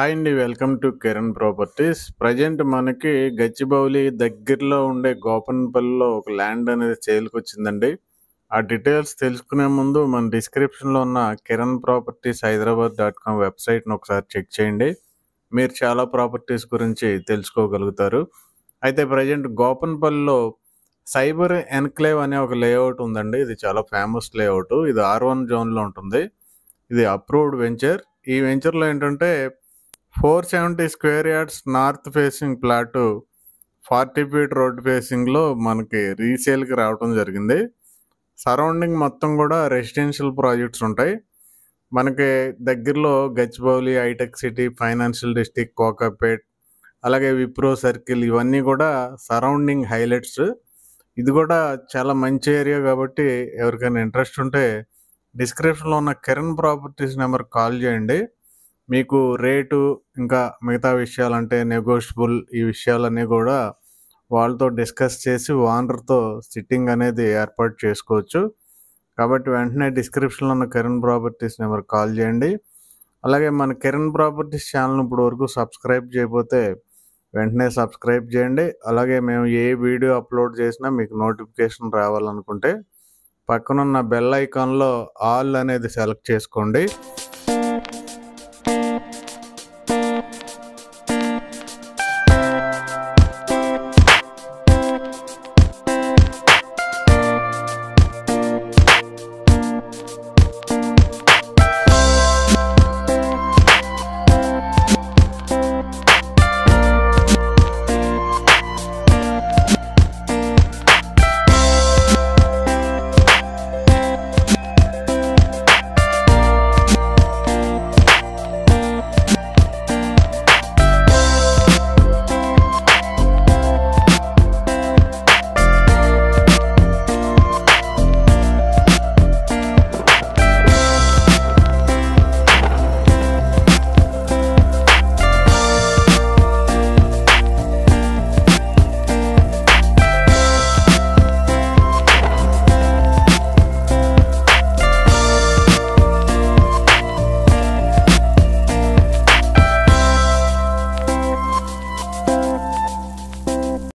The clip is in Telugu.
హాయ్ అండి. Welcome to Kiran properties. Present మనకి గచ్చిబౌలి దగ్గరలో ఉండే గోపన్పల్లిలో ఒక ల్యాండ్ అనేది సేల్‌కొచ్చిందండి. ఆ డీటెయిల్స్ తెలుసుకునే ముందు మన డిస్క్రిప్షన్‌లో ఉన్న కిరణ్ ప్రాపర్టీస్ హైదరాబాద్ వెబ్‌సైట్‌ని ఒకసారి చెక్ చేయండి. మీరు చాలా ప్రాపర్టీస్ గురించి తెలుసుకోగలుగుతారు. అయితే ప్రజెంట్ గోపన్పల్లిలో సైబర్ ఎన్‌క్లేవ్ అనే ఒక లేఅవుట్ ఉందండి. ఇది చాలా ఫేమస్ లేఅవుట్. ఇది R1 జోన్‌లో ఉంటుంది. ఇది అప్రూవ్డ్ వెంచర్. ఈ వెంచర్‌లో ఏంటంటే 470 square yards north facing plot 40 feet road ఫేసింగ్‌లో మనకి రీసేల్‌కి రావటం జరిగింది. సరౌండింగ్ మొత్తం కూడా రెసిడెన్షియల్ ప్రాజెక్ట్స్ ఉంటాయి. మనకి దగ్గరలో Gachibowli, Hitech City, Financial District, Kokapet, అలాగే విప్రో సర్కిల్ ఇవన్నీ కూడా సరౌండింగ్ హైలైట్స్. ఇది కూడా చాలా మంచి ఏరియా కాబట్టి ఎవరికైనా ఇంట్రెస్ట్ ఉంటే డిస్క్రిప్షన్‌లో ఉన్న కిరణ్ ప్రాపర్టీస్ నెంబర్‌కి కాల్ చేయండి. మీకు రేటు ఇంకా మిగతా విషయాలంటే నెగోషియబుల్ ఈ విషయాలన్నీ కూడా వాళ్ళతో డిస్కస్ చేసి ఓనర్‌తో సిట్టింగ్ అనేది ఏర్పాటు చేసుకోవచ్చు. కాబట్టి వెంటనే డిస్క్రిప్షన్‌లో ఉన్న కిరణ్ ప్రాపర్టీస్ నెంబర్‌కి కాల్ చేయండి. అలాగే మన కిరణ్ ప్రాపర్టీస్ ఛానల్ ఇప్పుడు వరకు సబ్స్క్రైబ్ చేయకపోతే వెంటనే సబ్స్క్రైబ్ చేయండి. అలాగే మేము ఏ వీడియో అప్లోడ్ చేసినా మీకు నోటిఫికేషన్ రావాలనుకుంటే పక్కనున్న బెల్ ఐకాన్‌లో ఆల్ అనేది సెలెక్ట్ చేసుకోండి.